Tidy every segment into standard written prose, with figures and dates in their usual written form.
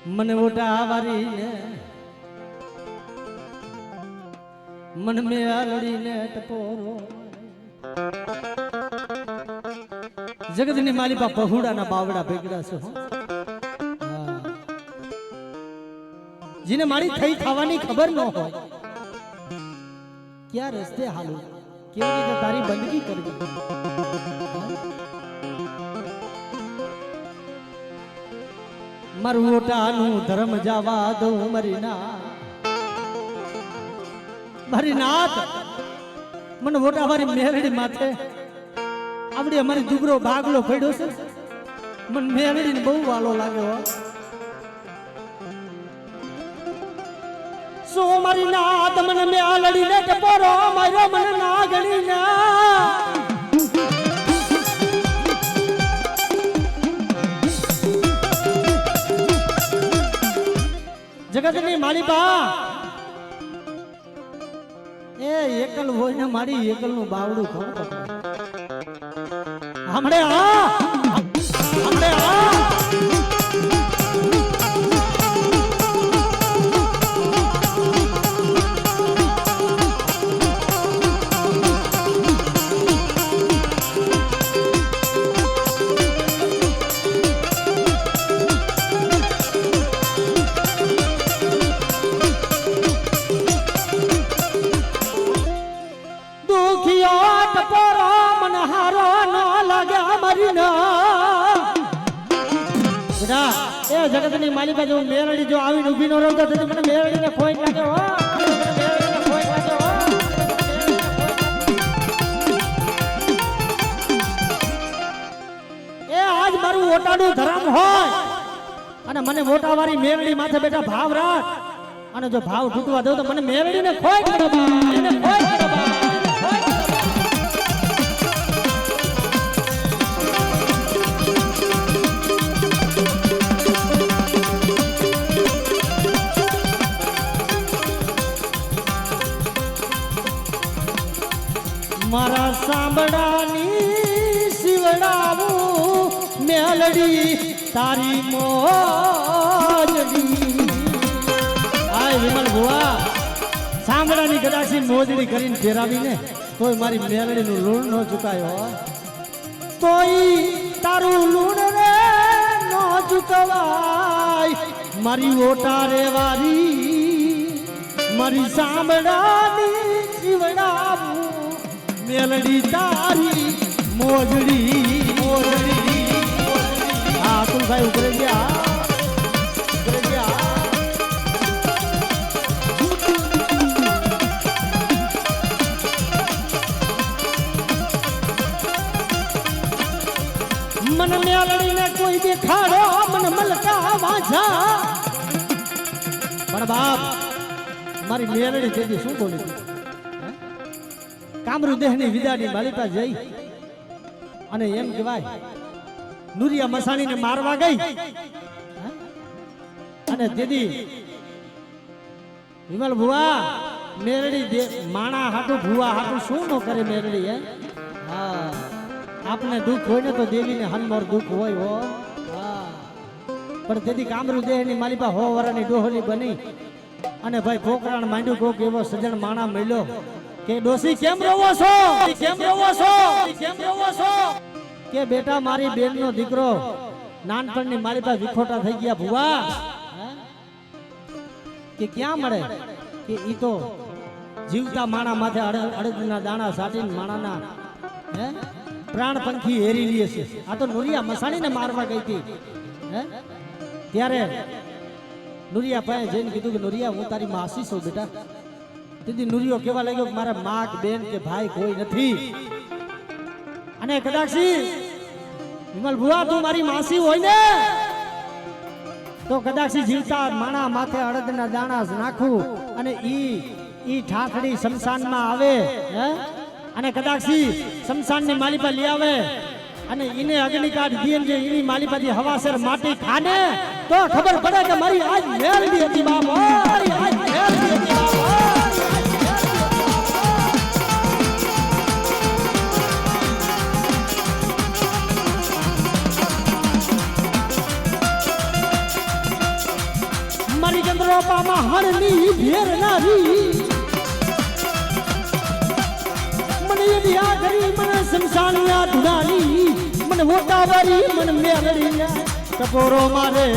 મને ઓટા આવારીને મન મે આલડીને ટપોરો જગતની માલિપા પહુડાના બાવડા ભેગડા છે હો જેને મારી થઈ થવાની ખબર ન હોય ક્યાં રસ્તે હાલું કેવી રીતે તારી બંદગી કરવી મારું ઓટાનું ધર્મ જાવા દઉં મારી નાથ મને મોટા મારી મેરડી માથે આવડી અમારી દુબરો ભાગલો પડ્યો છે મને મેરડી ને બહુ વાલો લાગ્યો સો મારી નાથ મને મેલડી ને ટપોરો માર્યો મને નાગડી ના જગતની માલિપા એ એકલ હોય ને મારી એકલ નું બાવડું કોણ પકડે હમણે જગતની માલિકા જો મેરડી જો આવીને ઊભી ન રહો તો મને મેરડીને ખોઈ લાગે હો એ આજ મારું ઓટાનું ધર્મ હોય અને મને મોટા વાળી મેરડી માથે બેઠા ભાવ રાખ અને જો ભાવ તૂટવા દઉં તો મને મેરડીને ખોઈ કરો એને ખોઈ કરો મારા સાંભળાની શિવડાવું મેલડી તારી મોજડી આય વિમલ ભુવા સાંભળાની કદાચી મોજડી કરીને ફેરાવીને તોય મારી મેલડીનું લૂણ ન ચૂકાયો તોય તારું લૂણ રે ન ચૂકવાય મારી ઓટા રે વારી મારી સાંભળાની શિવડાવું મેલડી તારી મોજડી હા તુલભાઈ ઉતરે ગયા મને મેલડીને કોઈ દેખાડો મને મલકા વાંઝા પણ બાપ મારી મેલડી તેથી શું બોલી કામરૂ દેહની વિદાની માલિકા જઈ અને એમ કહેવાય નુરિયા મસાણીને મારવા ગઈ અને દીદી વિમલ ભુવા મેરડી માણા હાટું ભુવા હાટું શું ન કરે મેરડી હે હા આપને દુઃખ હોય ને તો દેવીને હનમોર દુઃખ હોય હો હા પણ દીદી કામરૂ દેહની માલિકા હો વરાની ડોહલી બની અને ભાઈ પોકરાણ માંડ્યું કોક એવો સજણ માણા મળ્યો કે ડોસી કેમ રોવો છો કે બેટા મારી બેનનો દીકરો નાનપણની મારી પાસે વિખોટા થઈ ગયા ભુવા કે ક્યાં મળે કે ઈ તો જીવતા માણા માથે અડદના દાણા સાટીને માણાના હે પ્રાણ પંખી હેરી લે છે આ તો નુરિયા મસાણીને મારવા ગઈ હતી હે ત્યારે નુરિયા પાસે જઈને કીધું કે નુરિયા હું તારી માસી છું બેટા દીદી નુરિયો કેવા લાગ્યો કે મારા માં કે બેન કે ભાઈ કોઈ નથી અને કદાચી વિમલ ભુવા તું મારી માસી હોય ને તો કદાચી જીવતા માણા માથે અડદના દાણા નાખું અને ઈ ઠાઠડી શમશાનમાં આવે હે અને કદાચી શમશાનની માલિપા લઈ આવે અને ઈને અગ્નિકાઠ દીન જે ઈની માલિપાથી હવાસર માટી ખાને તો ખબર પડે કે મારી આજ મેલડી હતી બાપ મારી આજ મેલડી હતી બાપ રોપામાં હળની ભેરનારી મને યા કરી મને સંસાનિયા ધુનાની મને મોટા વારી મને મેરડી ટપોરો મારે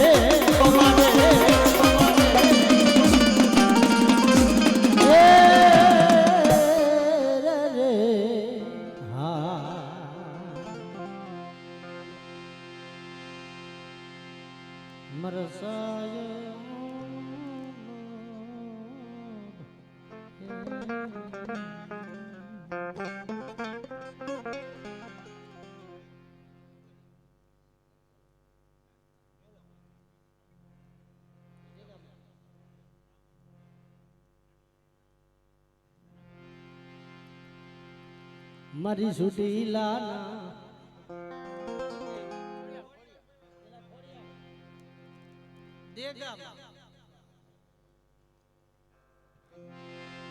મારી છૂટી લાના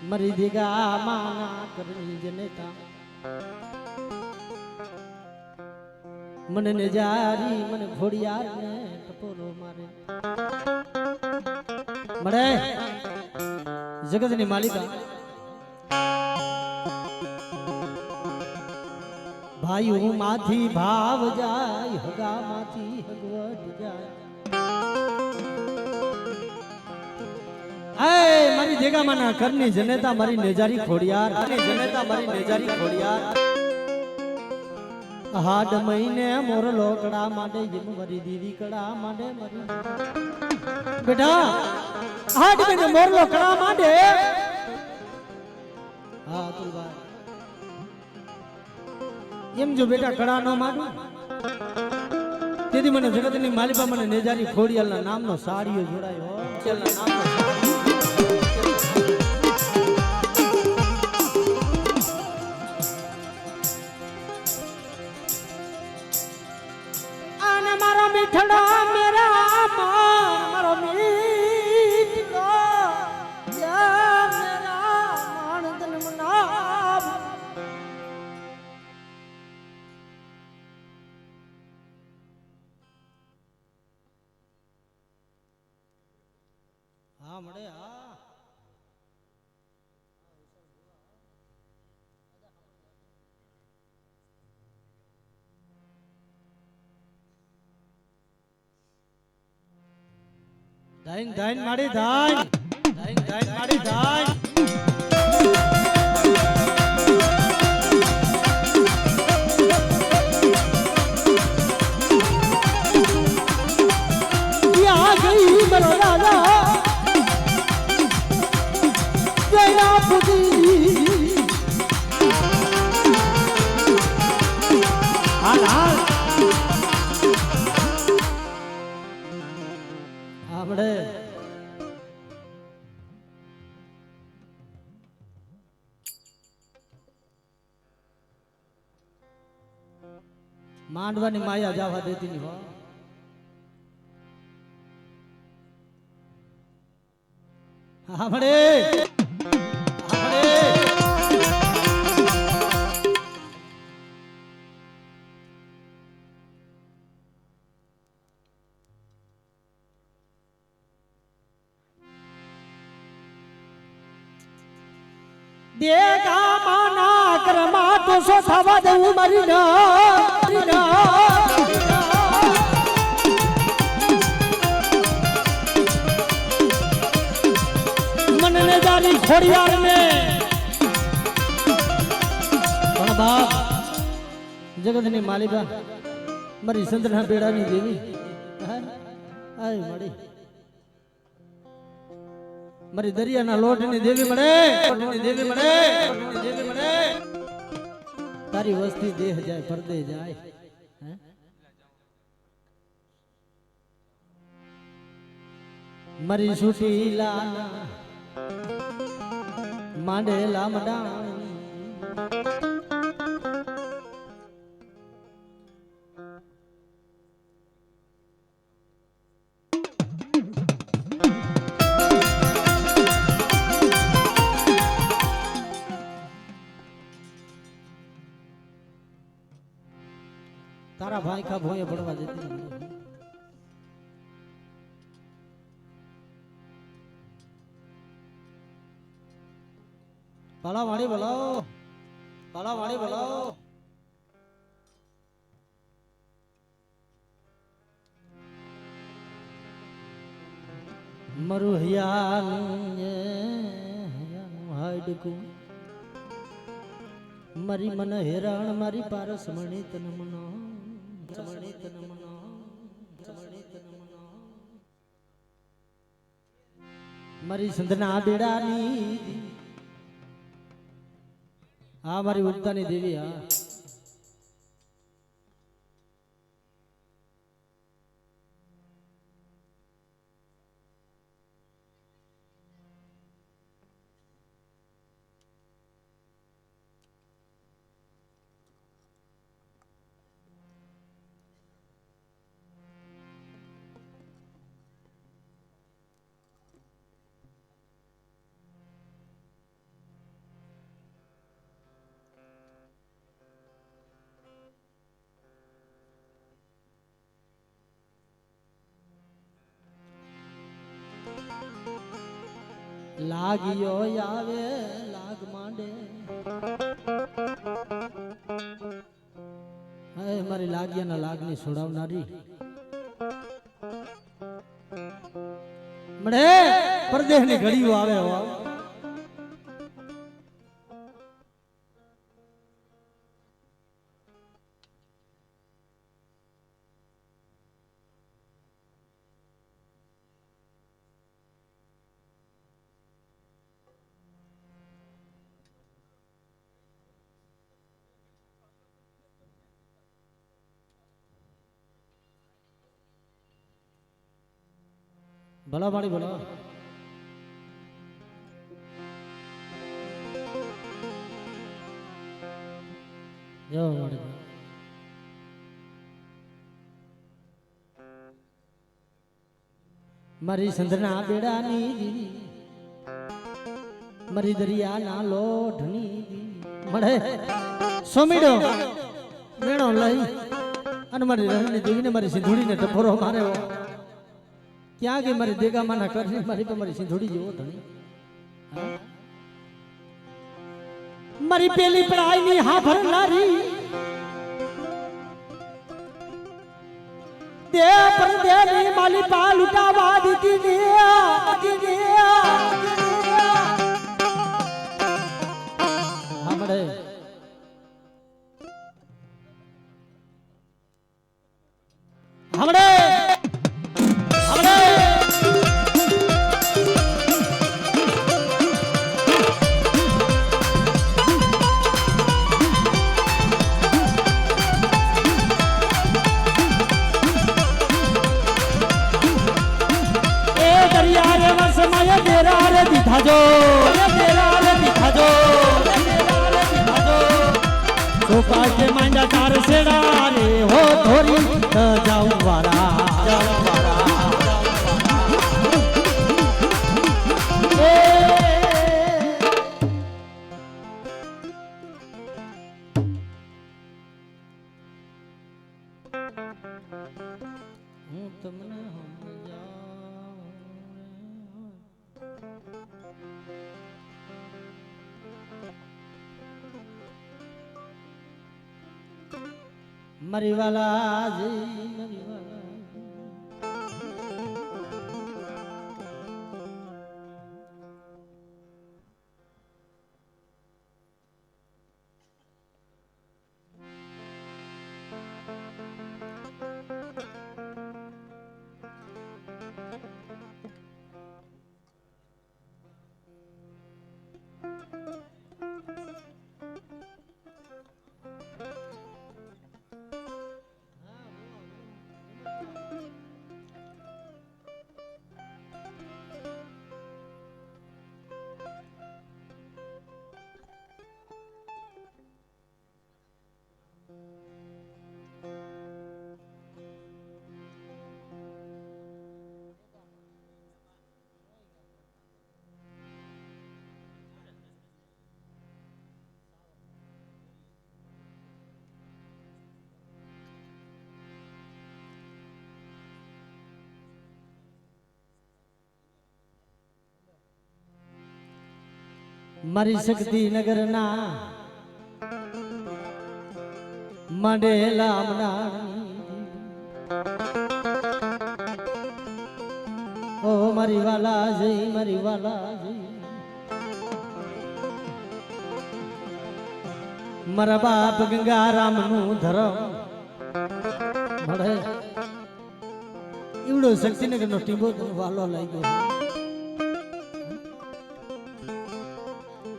મરી દેગા માના કરની જનેતા મને ને જારી મને ઘોડિયાર ને ટપોરો મારે મળે જગતની માલિકા ભાઈ હું માથી ભાવ જાય હગા માંથી હગવટ જાય મારી દેગામાના કરની જનેતા મારી નેજારી ખોડિયાર જનેતા મારી નેજારી ખોડિયાર હાડ મહિને મોર લોકડા માટે જેમ મારી દીદી કડા માટે મારી બેટા હાડ મહિને મોર લોકડા માટે હા તુલભાઈ એમ જો બેટા કડા નો માંડું તેથી મને જગતની માલિકા મને નેજારી ખોડિયાલના નામનો સાડીઓ જોડાયો નામનો મારો મીઠડા મેરા મારો મીઠડો યા મેરા માણદન મનાવ હા મળે હા ધાઈન ધાઈન માડી ધાઈન ધાઈન ધાઈન માડી ધાઈન યા ગઈ મરો દાદા જયા પુજી હાલ હાલ આપણે માંડવાની માયા જવા દેતી નહીં હો આપણે દેગા માના કરમાં તો સો થવા દેવું મારી ના મને ને જારી ખોડિયાર ને પણ બાપ જગતની માલિકા મારી સંતના પેડાની દેવી આય મળી મારી દરિયાના લોટની દેવી મળે તારી વસ્તી દેહ જાય પરદે જાય મારી છૂટી લાના માંડેલા મડા તારા ભાઈ કા ભોય પડવા દેતી કાલા વાણી બોલાવો, કાલા વાણી બોલાવો. મારું હૈયાનું હાડકું મારી મન હેરાણ મારી પારસ મણી તન મનો સમણી તન મનો સમણી તન મનો મારી સંધના બેડાની આ મારી ઉડતાની દેવી આ લાગ્યો આવે લાગ માંડે હે મારી લાગ્યાના લાગની છોડાવનારી મળે પરદેશની ઘડીઓ આવે હો ભલા પાણી ભલા જાઓ મારી મારી સંધના બેડાની દીદી મારી દરિયાના લોઢની મળે સોમીડો મેણો લઈ અને મારી રણની દેવીને મારી સિંધુડીને ટપોરો માર્યો ક્યાં ગઈ મારી દેગામાના કરને મારી પર મારી સિંધુડી જેવો ધણી મારી પેલી પડાઈની હા ભરનારી દે પર દેની માલી પા લૂટાવા દીધી ને હમણે હમણે दिखाजो दिखाजो तो काटे मांडा तार सेड़ा रे हो थोड़ी जाऊं वाला हूँ तुमने मरीवाला जी मरीवाला મારી શક્તિ નગરના માંડેલા ઓ મારી વાલા જઈ મારી વાલા જઈ મારા બાપ ગંગારામ નું ધરમ મળે એવડો શક્તિનગર નો ટીંબો વાલો લાગ્યો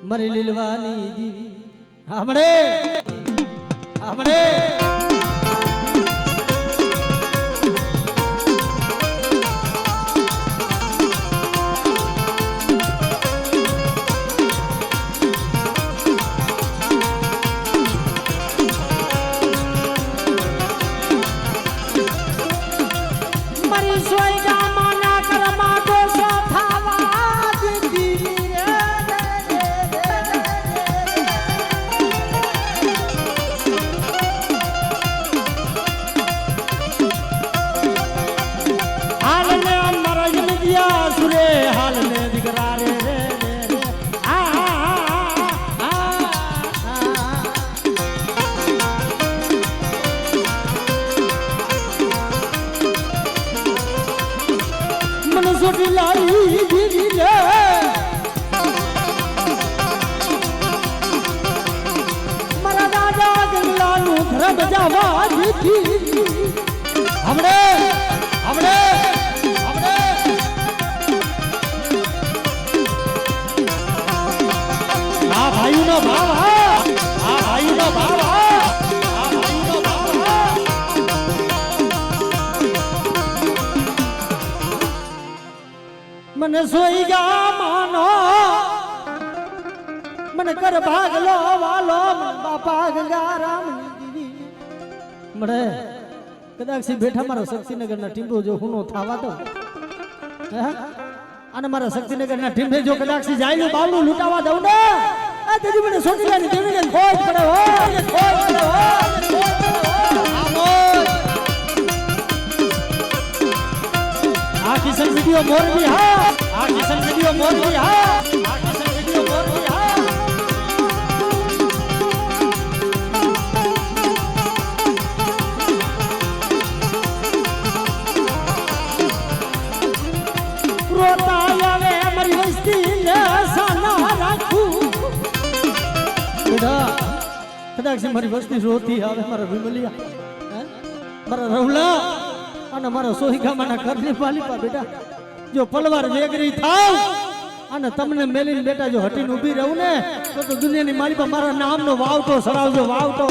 મારી લીલવાની દીવી આપણે આપણે મને સોઈ જા માનો મને કર ભાગલો વાલો બાપા ગંગારામ મળે કદાચ બેઠા મારો શક્તિનગર ના ટીંબો જો હુનો થાવા દો અને મારા શક્તિનગર ના ટીંબે જો કદાચ જાયલું બાવલું લૂંટાવા દઉં ને આ તેજી મને સોટીલાની દેવીને ખોજ પડે હો ખોજ પડે હો આ કિશન વિડિયો મોરબી હા આ કિશન વિડિયો મોરબી હા આ કિશન વિડિયો મોરબી હા રોતા આવે મારી વસ્તી ને સાના રાખું બેટા કદાચ મારી વસ્તી રોતી આવે મારા વિમલિયા મારા રવલા અને મારો સોહીગામાના ઘરની પાલિકા બેટા જો પલવાર વેગરી થાવ અને તમને મેલીને બેટા જો હટીને ઊભી રહું ને તો દુનિયાની માલિકા મારા નામનો વાવતો સરાવજો વાવતો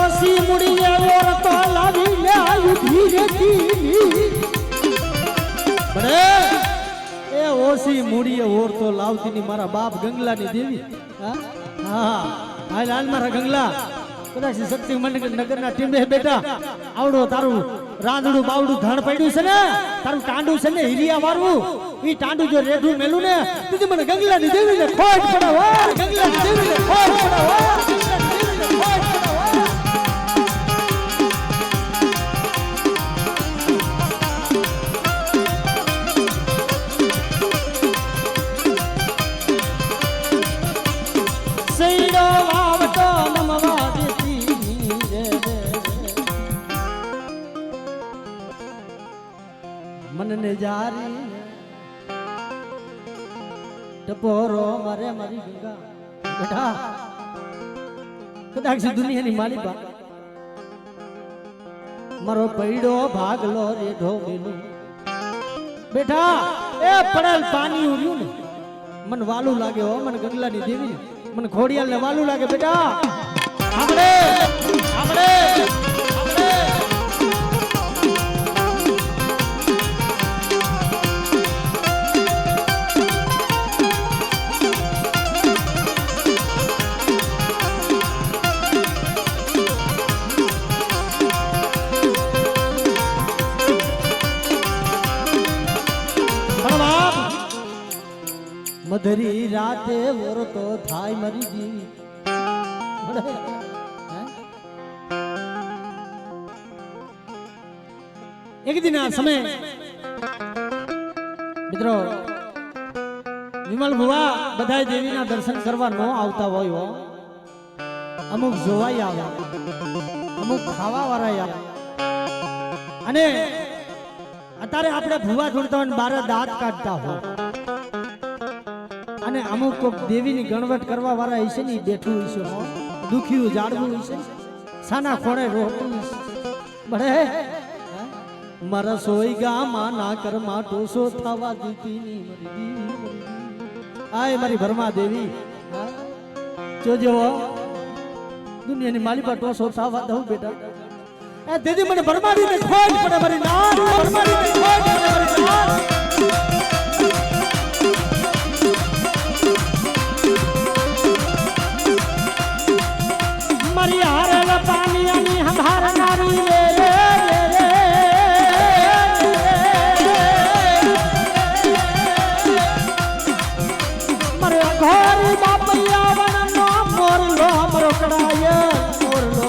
ઓસી મુડીને ઓરતો લાવી લે ઉભી રહેતી એ ઓસી મૂડીએ ઓરતો લાવતી ની મારા બાપ ગંગલાની દેવી હા હાલ મારા ગંગલા કદાચ શક્તિ નગરના ટીમે બેટા આવડો તારું રાંધડું બાવડું ધણ પડ્યું છે ને તારું ટાંડું છે ને હીરિયા વાળવું ઈ ટાંડું જો રેઢું મેલું ને તું મને ગંગલાની દેવીને ખોટ પડે હો ગંગલાની દેવીને ખોટ પડે હો ગંગલાની દેવીને ખોટ પડે હો મનને જારી ટપોરો મારે મારી ગંગા બેટા કદાચ દુનિયાની માલિકા મારો પૈડો ભાગલો રેઢો મેલું બેટા એ પડેલ પાણી ઉર્યું ને મન વાલું લાગે હો મને ગંગલાની દેવી મને ખોડિયાલ ને વાલું લાગે બેટા આપણે આપણે મધરી રાતે ઓરતો થાય મરી જી એક દિન આ સમય મિત્રો વિમલ ભુવા બધાય દેવીના દર્શન કરવા ન આવતા હોય હો. અમુક જોવાઈ આવે, અમુક ખાવા વાળા આવે, અને અત્યારે આપણે ભુવા જોડતા હોય બારે દાંત કાઢતા હોય, અને અમુક કોક દેવીની ગણવટ કરવા વાળા હશે ને બેઠું હશે, દુખ્યું જાડવું હશે, સાના ખોળે રોતું હશે. બળે મારા સોઈ ગામાં ના કરમાં ટોસો થવા દીધી ની મરી આય મારી ભરમા દેવી જોજો દુનિયાની માલી પર ટોસો થવા દઉં બેટા. એ દીદી મને ભરમાડી ને ખોજ પડે મારી નાન, ભરમાડી ને ખોજ પડે મારી નાન. મારી હારેલ પાણીયાની હંભાર નારી રે ઘોરી બાપૈયા વનનો મોરલો મરોકડાય મોરલો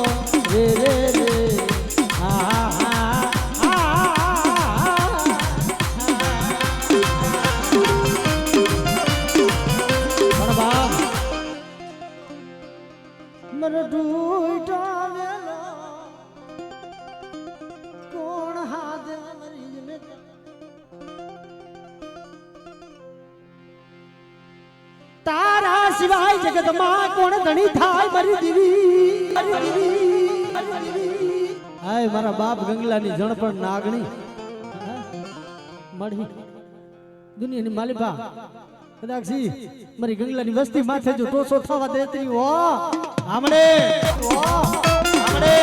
રે રે રે આ બરબા મર ઢૂટા વેલો કોણ હાથ મરી મે તારા સિવાય જગતમાં કોણ ધણી થાય મારી દેવી, મારી દેવી. હાય મારા બાપ ગંગલાની જણ પણ નાગણી મળી દુનિયાની માલિપા કદાચ મારી ગંગલાની વસ્તી માથે જો ટોસો થવા દેતી હો આમડે આમડે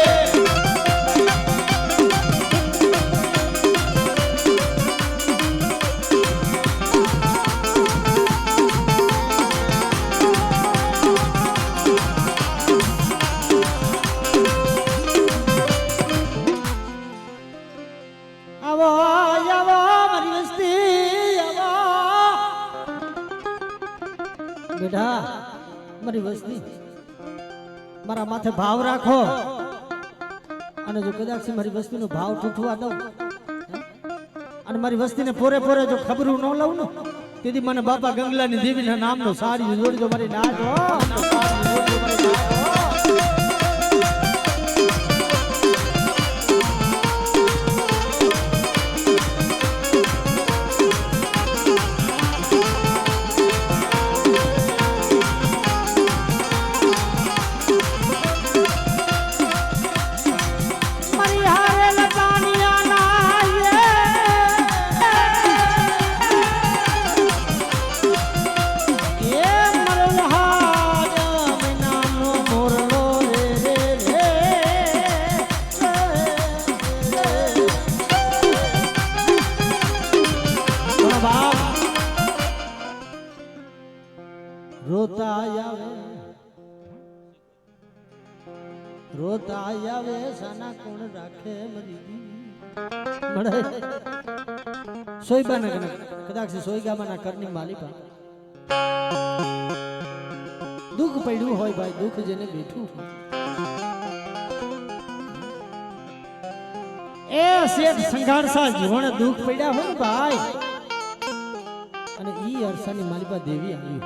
બેટા મારી વસ્તી મારા માથે ભાવ રાખો, અને જો કદાચ મારી વસ્તીનો ભાવ તૂટવા દઉં અને મારી વસ્તીને પોરે પોરે જો ખબરું ન લઉં ને તેથી મને બાપા ગંગલાની દેવીના નામનો સારી જોડજો મારી નાચ હો. રોતા આવે સાના કોણ રાખે મરી મળે સોયબા ના કદાચ સોયગામાં ના કરની માલિકા દુઃખ પડ્યું હોય ભાઈ, દુઃખ જેને બેઠું એ શેઠ સંઘારસા જીવણે દુઃખ પડ્યા હોય ભાઈ, અને ઈ અરસાની માલિકા દેવી આવી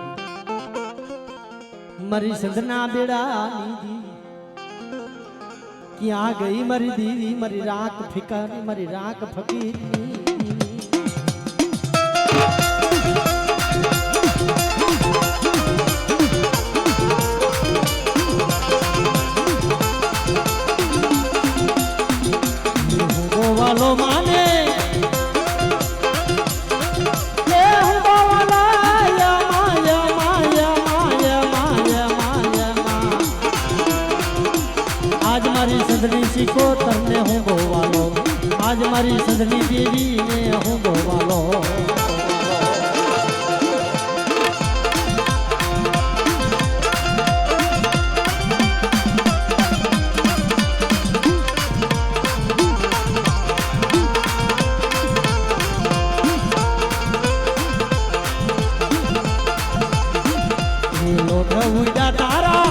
મારી સંધના બેડા નીધી ક્યાં ગઈ મારી દેવી, મારી રાખ ફિકરની મારી રાખ ફકીરની. ગોવાલો માને શીખો તમને હું ગોવાલો, આજ મારી સંધની દેવી ને હું ગોવાલો. લોઢ ઉડા તારા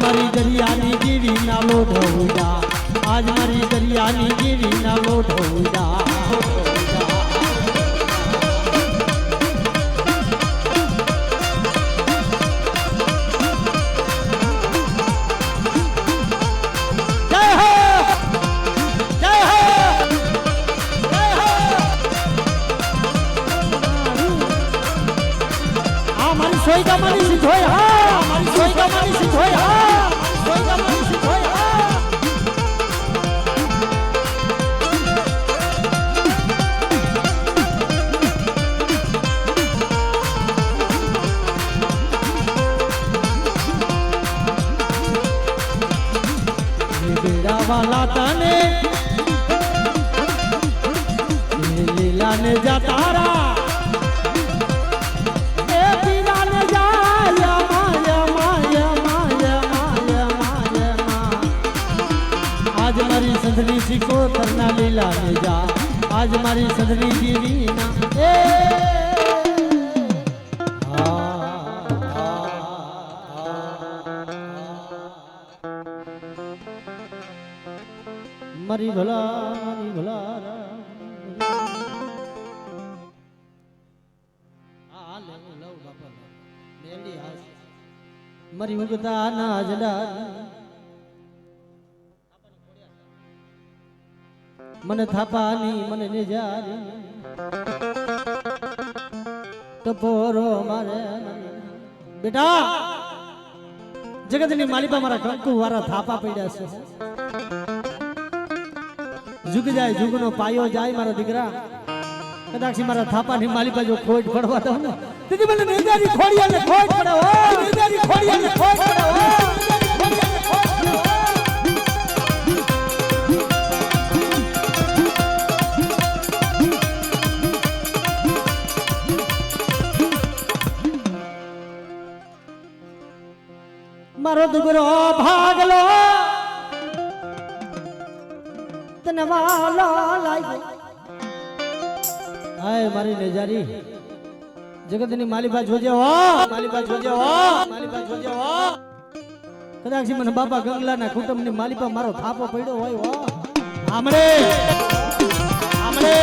મારી દરિયાની જીવી ના લોઢ ઉડા આજ મારી દરિયાની જીવી ના લોઢ ઉડા સોઈ ગામની સિદ્ધોય હા મારી સોઈ ગામની સિદ્ધોય હા સોઈ ગામની સિદ્ધોય હા બેડા વાલા તને લીલા ને જા તારા संधनी सीखो करना लीला ले जा आज मारी संधनी जीवी ना मरी भला मरी उगता ना जड़ा मन थापानी मन निजारी टपोरो मारे बेटा जगतनी मालिपा मारा कंकु वारा थापा पड्या छे जुग जाय जुगनो पायो जाय मारा दीकरा कदाच मारा थापानी मालिपा जो खोट પડવા દો ને તેથી મને નિજારી ખોડિયાને ખોટ પડે ઓ નિજારી ખોડિયાને ખોટ પડે ઓ मारो दुगरो भागलो तने वाला लाई आए मारी नेजारी जगतनी मालिबा जोजे हो मालिबा जोजे हो मालिबा जोजे हो कदाच मन बापा गंगलाना कुटुंबनी मालिबा मारो थापो પડ્યો હોય હો આમળે આમળે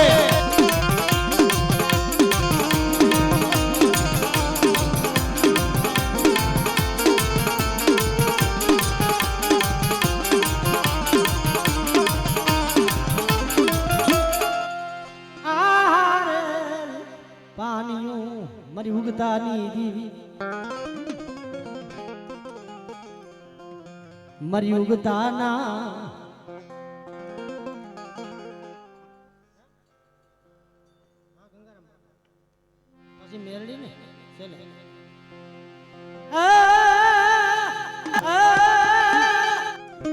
मरी उगता नी दीवी मरी उगता ना मेरड़ी ने चले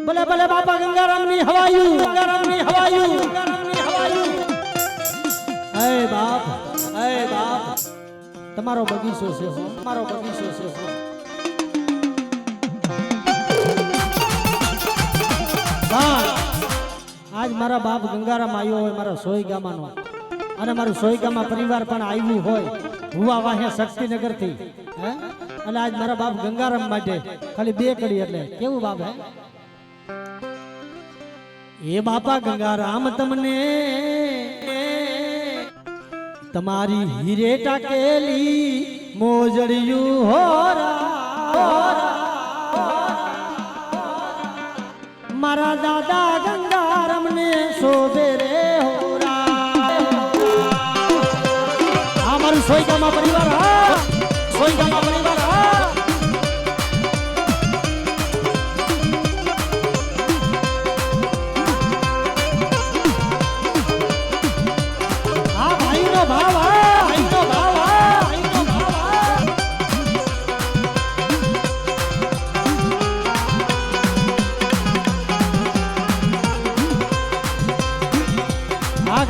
भले भले बापा गंगाराम नी हवायु गंगाराम नी हवायु गंगाराम नी हवायु अय बाप તમારો બગીચો છે તમારો બગીચો છે આજ મારા બાપ ગંગારામ આવ્યો હોય મારા સોઈ ગામાનો અને મારું સોઈ ગામા પરિવાર પણ આવ્યું હોય હુવા વાહે શક્તિનગર થી હે અને આજ મારા બાપ ગંગારામ માટે ખાલી બે કડી એટલે કેવું બાપ હે એ બાપા ગંગારામ તમને તમારી હીરે ટાકેલી મોજડિયું હોરા મારા દાદા ગંગારામ ને શોભે રે હોરા આ મારું સોઈગામા પરિવાર હા સોઈગામા પરિવાર હા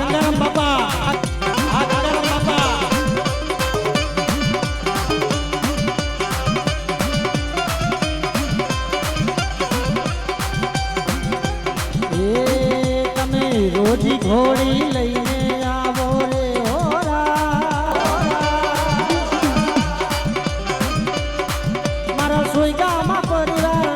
गंगाराम बापा गंगाराम बापा તમે રોજી ઘોડી લઈને આવો રે મારા સોઈગામાં પરિવાર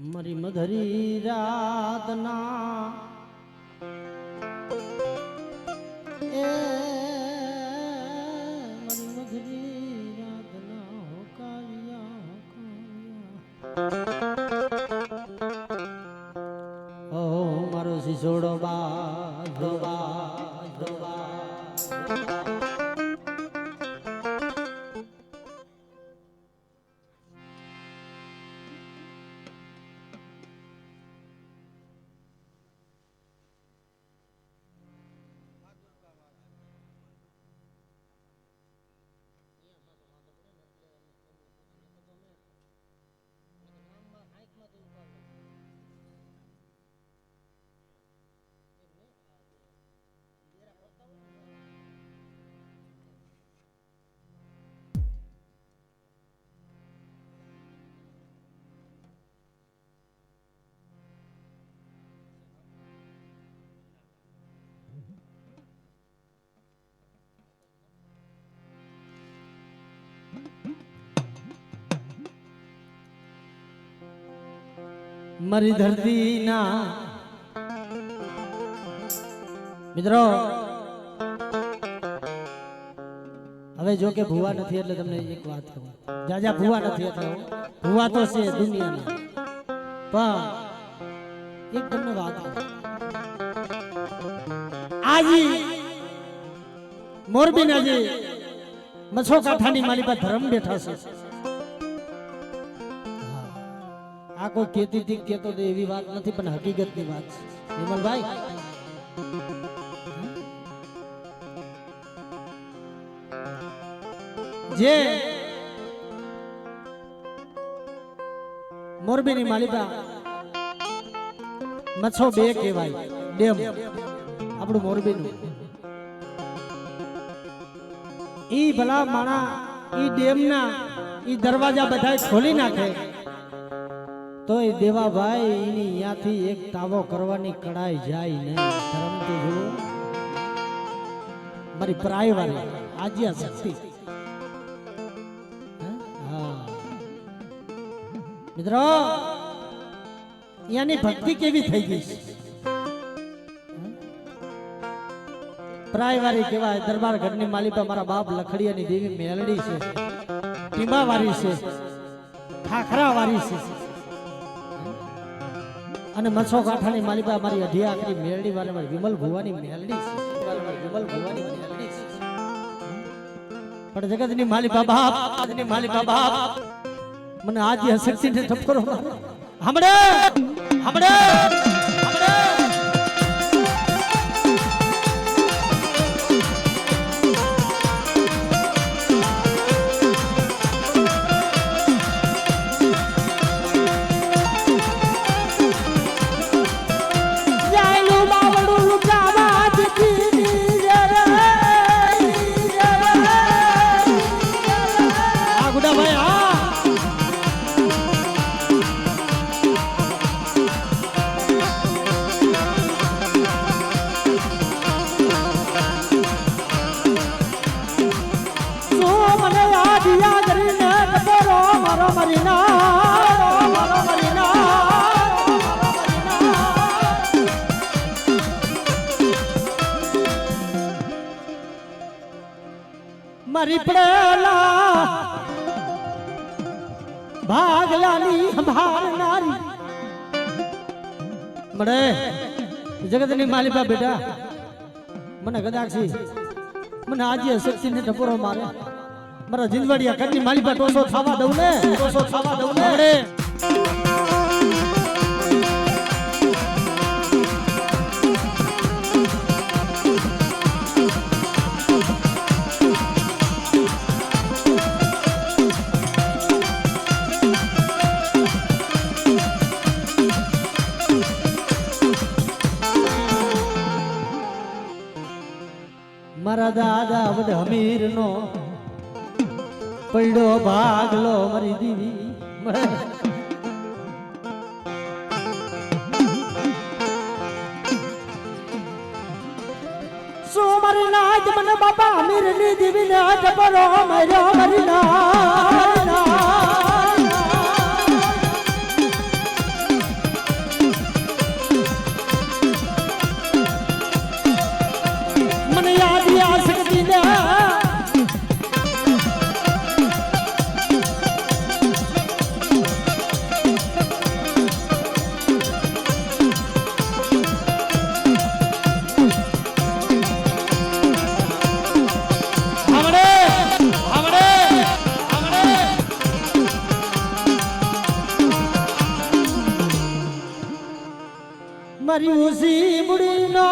મારી મધરી રાતના એ મારી મધરી રાતના હોકાયા ઓ મારો સિસોડો બા ધોબા મારી ધરતીના મિત્રો હવે જો કે ભૂવા નથી એટલે તમને એક વાત કહું જાજા ભૂવા નથી એટલે ભૂવા તો છે દુનિયાના પણ એક તમને વાત કહું આજી મોરબીના જે મચ્છો કાંઠાની મારી પાસે ધર્મ બેઠા છે આ કોઈ કેતી થી કેતો એવી વાત નથી પણ હકીકતની વાત છે વિમલભાઈ જે મોરબીની માલિકા મચ્છો બે કહેવાય ડેમ આપણું મોરબીનું ઈ ભલા માણા ઈ ડેમના ઈ દરવાજા બધા ખોલી નાખે તો એ દેવાભાઈ એની અહીંયાથી એક તાવો કરવાની કડાઈ જાય નહીં ધરમથી જુઓ મારી પ્રાયવારી આજ્યા શક્તિ મિત્રો અહીંયાની ભક્તિ કેવી થઈ ગઈ છે પ્રાયવારી કહેવાય દરબાર ઘરની માલિકા મારા બાપ લખડીયાની દેવી મેલડી છે ટીમાવારી છે ખાખરાવારી છે અને મચ્છો કાંઠાની માલિકા મારી અઢી આખરી મેલડી વાળી મારી વિમલ ભુવાની મેલડી છે વિમલ ભુવાની મેલડી છે પણ જગતની માલિકા બાપ મને આજે શક્તિને ઠપકો હમણે મારી પડેલા ભાગલાની ભારનારી મળે જગતની માલિકા બેટા મને કદાચ મને આજે શક્તિને ટપોરો મારે મારા જીંદવાડિયા કરની માલિકા ટોસો ખાવા દઉં ને મળે મારા દાદા વડ હમીર નો પડ્યો ભાગલો મારી દીવી આજ મને બાપા અમીર ની દીવીને ટપરો માર્યો મરીના મને યાદ આ શક્તિ ને મારી ઉસી મુડીનો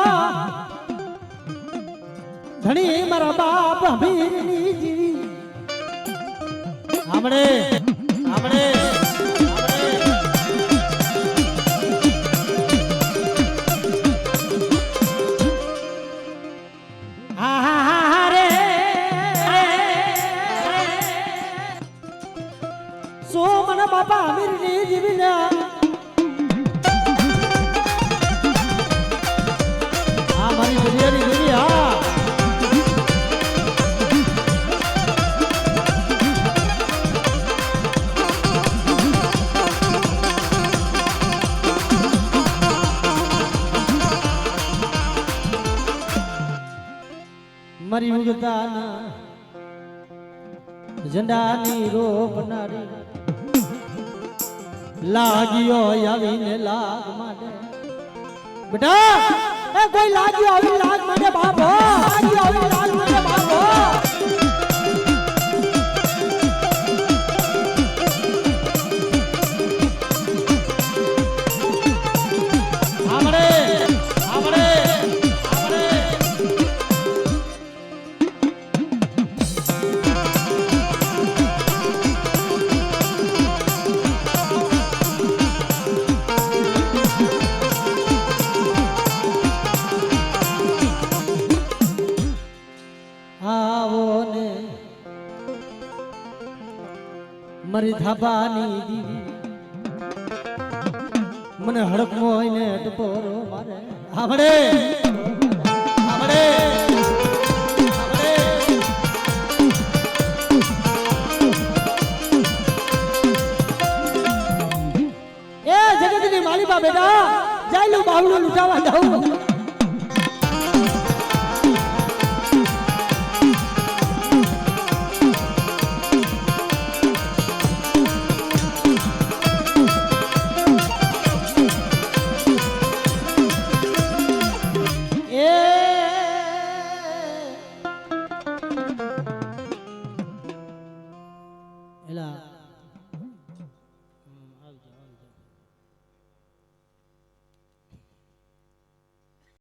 ધણી મારા બાપ અમીરની જીવી આપણે આપણે સો મને બાપા અમીરની જીવી ને મારી ઉગતાના ઝંડાની રોપનારી લાગ્યો આવીને લાગ માટે બેટા એ કોઈ લાગ્યો આવી લાગ માટે બાપો લાગ્યો આવી લાગ માટે બાપો આપણે આપણે મારી ધાબાની દીવી મને હડકમો હોય ટપોરો મારે આપણે આપણે એ જગતની માલિકા બેટા જાયલું બાવળું લૂંટાવા જાઉં